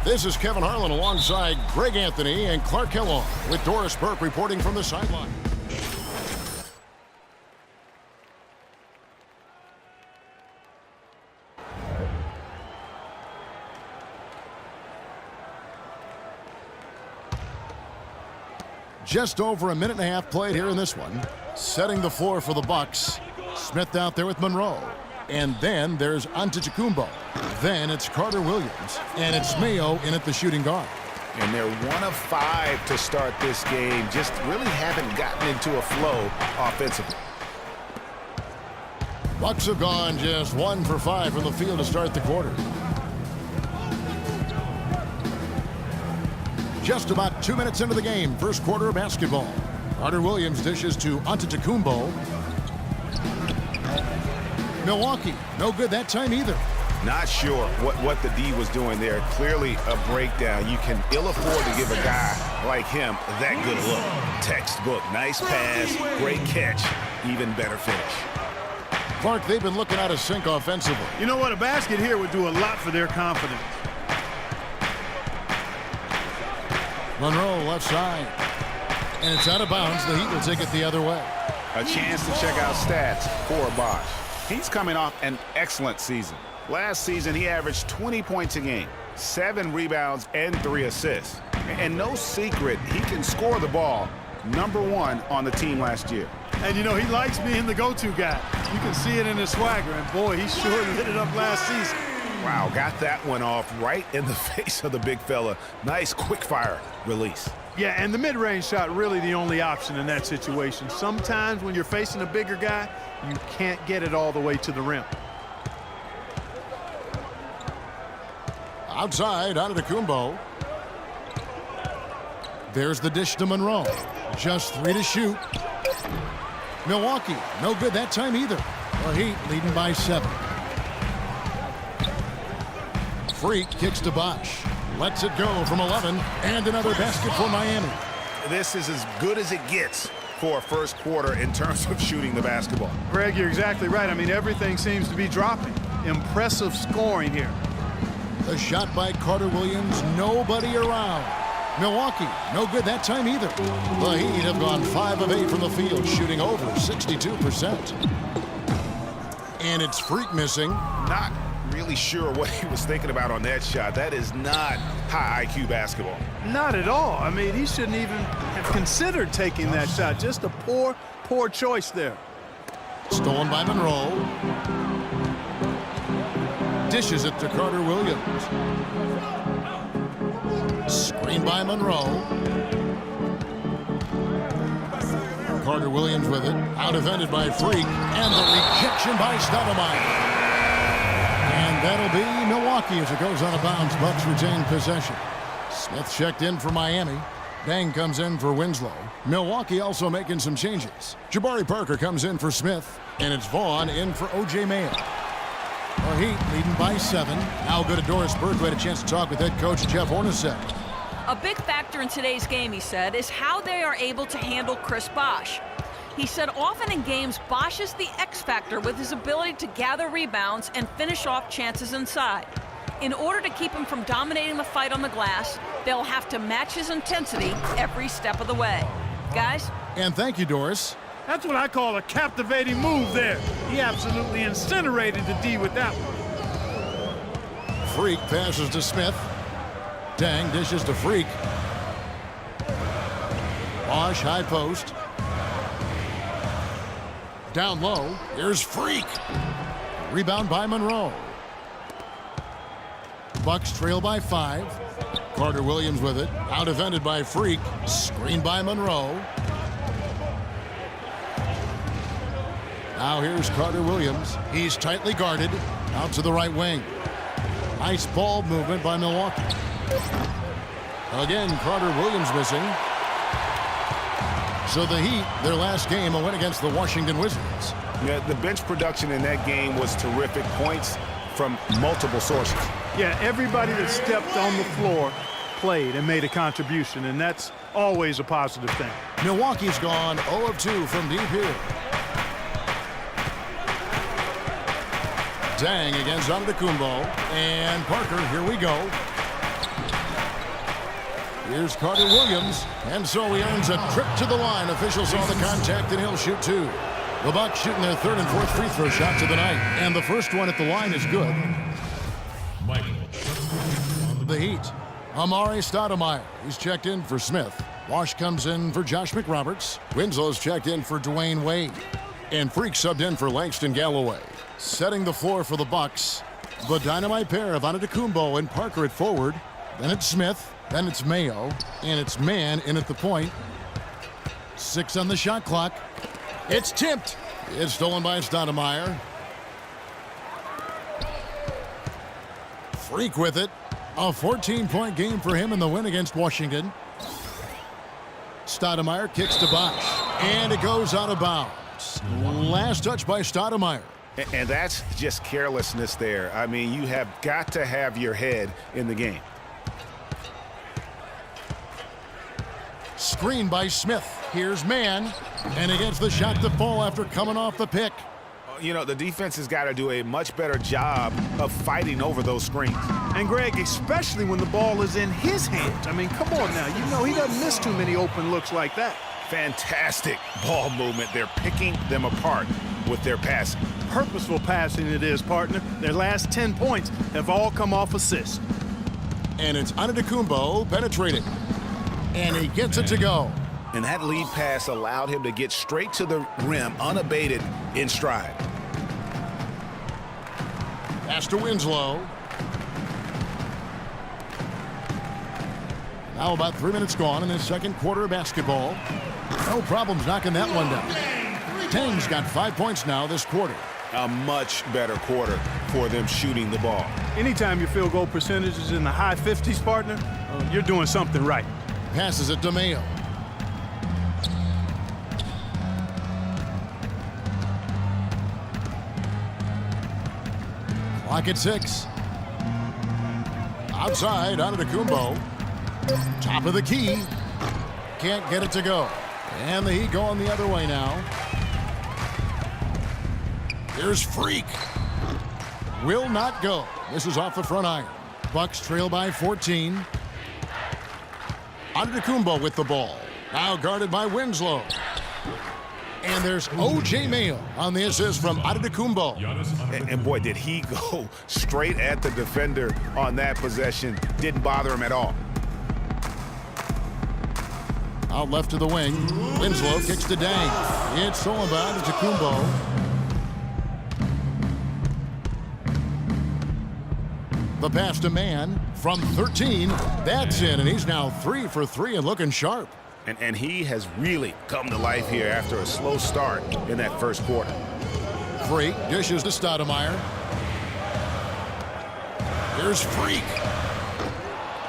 This is Kevin Harlan alongside Greg Anthony and Clark Kellogg with Doris Burke reporting from the sideline. Just over a minute and a half played here in this one. Setting the floor for the Bucks. Smith out there with Monroe. And then there's Antetokounmpo. Then it's Carter Williams. And it's Mayo in at the shooting guard. And they're 1 of 5 to start this game. Just really haven't gotten into a flow offensively. Bucks have gone just 1 for 5 from the field to start the quarter. Just about 2 minutes into the game, first quarter of basketball. Carter Williams dishes to Antetokounmpo. Milwaukee, no good that time either. Not sure what the D was doing there. Clearly a breakdown. You can ill afford to give a guy like him that good look. Textbook, nice pass, great catch, even better finish. Clark, they've been looking out of sync offensively. You know what? A basket here would do a lot for their confidence. Monroe left side. And it's out of bounds. The Heat will take it the other way. A chance to check out stats for Bosch. He's coming off an excellent season. Last season, he averaged 20 points a game, 7 rebounds, and 3 assists. And no secret, he can score the ball. #1 on the team last year. And, you know, he likes being the go-to guy. You can see it in his swagger. And, boy, he sure lit it up last season. Wow, got that one off right in the face of the big fella. Nice quick-fire release. Yeah, and the mid-range shot really the only option in that situation. Sometimes when you're facing a bigger guy, you can't get it all the way to the rim. Outside, Antetokounmpo. There's the dish to Monroe. Just 3 to shoot. Milwaukee, no good that time either. The Heat leading by 7. Freak kicks to Bosch. Lets it go from 11. And another basket for Miami. This is as good as it gets for a first quarter in terms of shooting the basketball. Greg, you're exactly right. I mean, everything seems to be dropping. Impressive scoring here. The shot by Carter Williams, nobody around. Milwaukee, no good that time either. The Heat have gone 5 of 8 from the field, shooting over 62%. And it's Freak missing. Not really sure what he was thinking about on that shot. That is not high IQ basketball. Not at all. I mean, he shouldn't even have considered taking that shot. Just a poor choice there. Stolen by Monroe. Dishes it to Carter Williams. Screen by Monroe. Carter Williams with it. Out defended by Freak. And the rejection by Stoudemire. And that'll be Milwaukee as it goes out of bounds. Bucks retain possession. Smith checked in for Miami. Dang comes in for Winslow. Milwaukee also making some changes. Jabari Parker comes in for Smith. And it's Vaughn in for O.J. Mayo. The Heat leading by 7. Now go to Doris Burke, who had a chance to talk with head coach Jeff Hornacek. A big factor in today's game, he said, is how they are able to handle Chris Bosh. He said often in games, Bosh is the X factor with his ability to gather rebounds and finish off chances inside. In order to keep him from dominating the fight on the glass, they'll have to match his intensity every step of the way. Guys? And thank you, Doris. That's what I call a captivating move there. He absolutely incinerated the D with that one. Freak passes to Smith. Dang dishes to Freak. Bosh high post. Down low. Here's Freak. Rebound by Monroe. Bucks trail by 5. Carter Williams with it. Out defended by Freak. Screen by Monroe. Now here's Carter Williams. He's tightly guarded. Out to the right wing. Nice ball movement by Milwaukee. Again, Carter Williams missing. So the Heat, their last game, a win against the Washington Wizards. Yeah, the bench production in that game was terrific. Points from multiple sources. Yeah, everybody that stepped on the floor played and made a contribution, and that's always a positive thing. Milwaukee's gone 0 of 2 from deep here. Dang against Antetokounmpo. And Parker, here we go. Here's Carter Williams, and so he earns a trip to the line. Officials saw the contact, and he'll shoot two. The Bucks shooting their third and fourth free throw shots of the night, and the first one at the line is good. The Heat, Amari Stoudemire. He's checked in for Smith. Wash comes in for Josh McRoberts. Winslow's checked in for Dwayne Wade. And Freak subbed in for Langston Galloway. Setting the floor for the Bucks, the dynamite pair of Antetokounmpo and Parker at forward. Then it's Smith. Then it's Mayo. And it's Mann in at the point. 6 on the shot clock. It's tipped. It's stolen by Stoudemire. Freak with it. A 14-point game for him in the win against Washington. Stoudemire kicks to Bosh. And it goes out of bounds. Last touch by Stoudemire. And that's just carelessness there. I mean, you have got to have your head in the game. Screen by Smith. Here's Mann. And he gets the shot to fall after coming off the pick. You know, the defense has got to do a much better job of fighting over those screens. And Greg, especially when the ball is in his hands. I mean, come on now. You know he doesn't miss too many open looks like that. Fantastic ball movement. They're picking them apart with their passing. Purposeful passing it is, partner. Their last 10 points have all come off assists. And it's Antetokounmpo penetrating. And he gets it to go. And that lead pass allowed him to get straight to the rim unabated in stride. Pass to Winslow. Now about 3 minutes gone in the second quarter of basketball. No problems knocking that one down. Tang's got 5 points now this quarter. A much better quarter for them shooting the ball. Anytime your field goal percentage is in the high 50s, partner, you're doing something right. Passes it to Mayo. Clock at 6. Outside, Antetokounmpo. Top of the key. Can't get it to go. And the Heat going the other way now. Here's Freak. Will not go. This is off the front iron. Bucks trail by 14. Antetokounmpo with the ball. Now guarded by Winslow. And there's O.J. Mayo on the assist from Antetokounmpo. And boy, did he go straight at the defender on that possession. Didn't bother him at all. Out left to the wing. Winslow kicks to Dang. It's stolen by Antetokounmpo. The pass to Mann from 13. That's in, and he's now 3 for 3 and looking sharp. And he has really come to life here after a slow start in that first quarter. Freak dishes to Stoudemire. Here's Freak.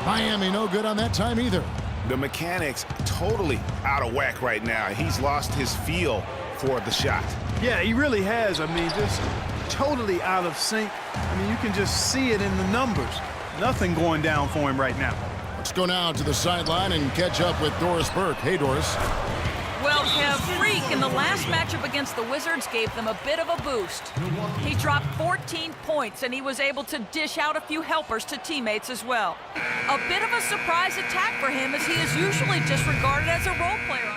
Miami no good on that time either. The mechanics totally out of whack right now. He's lost his feel for the shot. Yeah, he really has. I mean, just totally out of sync. I mean, you can just see it in the numbers. Nothing going down for him right now. Let's go now to the sideline and catch up with Doris Burke. Hey, Doris. Well, Kev, Freak in the last matchup against the Wizards gave them a bit of a boost. He dropped 14 points, and he was able to dish out a few helpers to teammates as well. A bit of a surprise attack for him, as he is usually just regarded as a role player.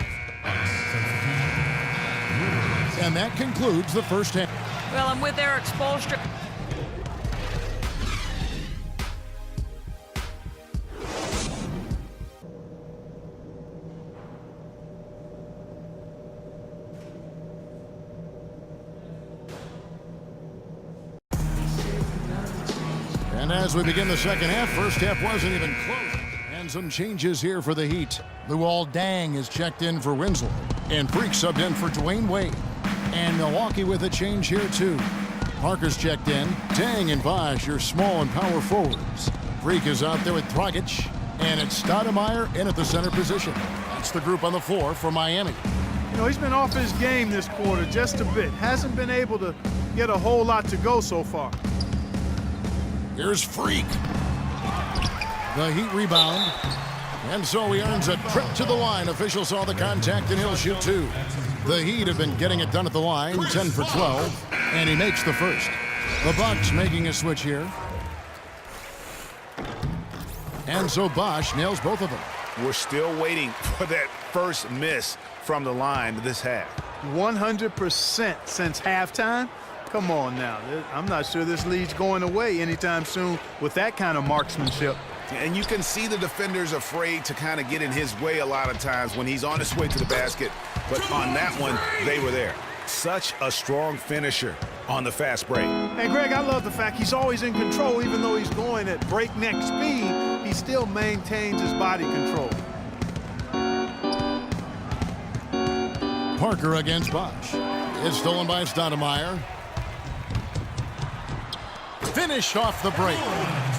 And that concludes the first half. Well, I'm with Eric Spoelstra. And as we begin the second half, first half wasn't even close. And some changes here for the Heat. Luol Deng is checked in for Winslow. And Freak subbed in for Dwayne Wade. And Milwaukee with a change here too. Parker's checked in. Deng and Bosh, your small and power forwards. Freak is out there with Dragic. And it's Stoudemire in at the center position. That's the group on the floor for Miami. You know, he's been off his game this quarter just a bit. Hasn't been able to get a whole lot to go so far. Here's Freak. The Heat rebound. And so he earns a trip to the line. Officials saw the contact, and he'll shoot two. The Heat have been getting it done at the line, 10 for 12, and he makes the first. The Bucks making a switch here. And so Bosh nails both of them. We're still waiting for that first miss from the line this half. 100% since halftime? Come on now. I'm not sure this lead's going away anytime soon with that kind of marksmanship. And you can see the defenders afraid to kind of get in his way a lot of times when he's on his way to the basket. But on that one, they were there. Such a strong finisher on the fast break. And Greg, I love the fact he's always in control. Even though he's going at breakneck speed, he still maintains his body control. Parker against Bosch. It's stolen by Stoudemire. Finished off the break.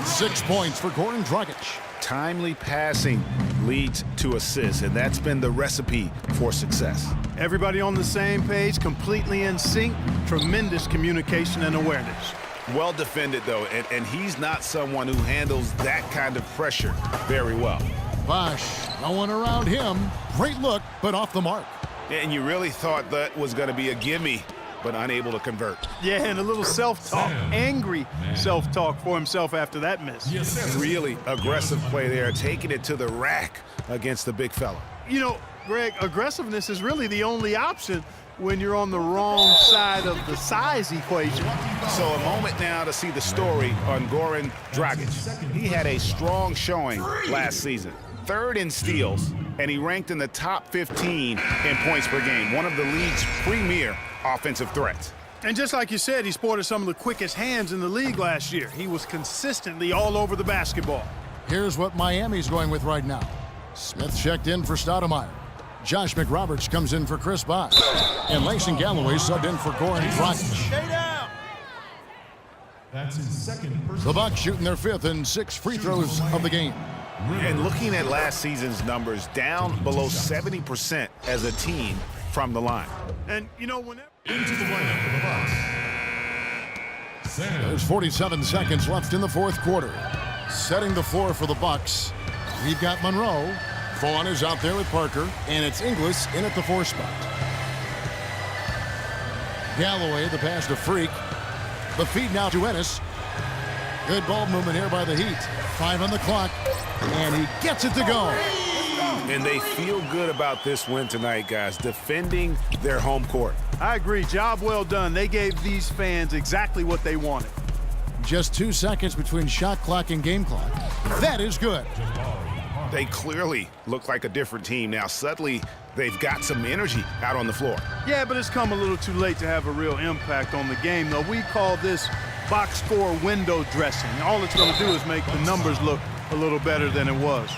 6 points for Goran Dragic. Timely passing leads to assists, and that's been the recipe for success. Everybody on the same page, completely in sync. Tremendous communication and awareness. Well defended, though, and he's not someone who handles that kind of pressure very well. Bosch, no one around him. Great look, but off the mark. And you really thought that was going to be a gimme, but unable to convert. Yeah, and a little self-talk, angry self-talk for himself after that miss. Really aggressive play there, taking it to the rack against the big fella. You know, Greg, aggressiveness is really the only option when you're on the wrong side of the size equation. So a moment now to see the story on Goran Dragic. He had a strong showing last season. 3rd in steals, and he ranked in the top 15 in points per game, one of the league's premier offensive threats. And just like you said, he sported some of the quickest hands in the league last year. He was consistently all over the basketball. Here's what Miami's going with right now. Smith checked in for Stoudemire. Josh McRoberts comes in for Chris Bosh. And Langston Galloway subbed in for Goran Dragic. Stay down. That's his second personal. The Bucks shooting their 5th and 6th free throws of the game. And looking at last season's numbers, down below 70% as a team from the line. And, you know, whenever... Into the lineup for the Bucks. There's 47 seconds left in the 4th quarter. Setting the floor for the Bucks, we've got Monroe. Vaughn is out there with Parker, and it's Inglis in at the 4 spot. Galloway, the pass to Freak. The feed now to Ennis. Good ball movement here by the Heat. 5 on the clock, and he gets it to go. And they feel good about this win tonight, guys, defending their home court. I agree. Job well done. They gave these fans exactly what they wanted. Just 2 seconds between shot clock and game clock. That is good. They clearly look like a different team now. Suddenly, they've got some energy out on the floor. Yeah, but it's come a little too late to have a real impact on the game, though. We call this box score window dressing. All it's going to do is make the numbers look a little better than it was.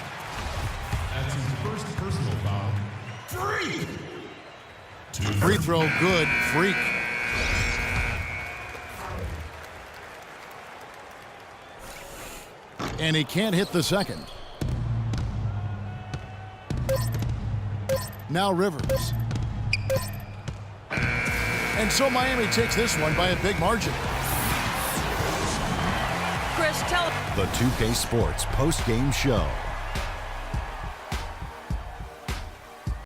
That's his first personal foul. Free throw good. Freak. And he can't hit the second. Now Rivers. And so Miami takes this one by a big margin. Chris, tell The 2K Sports post-game show.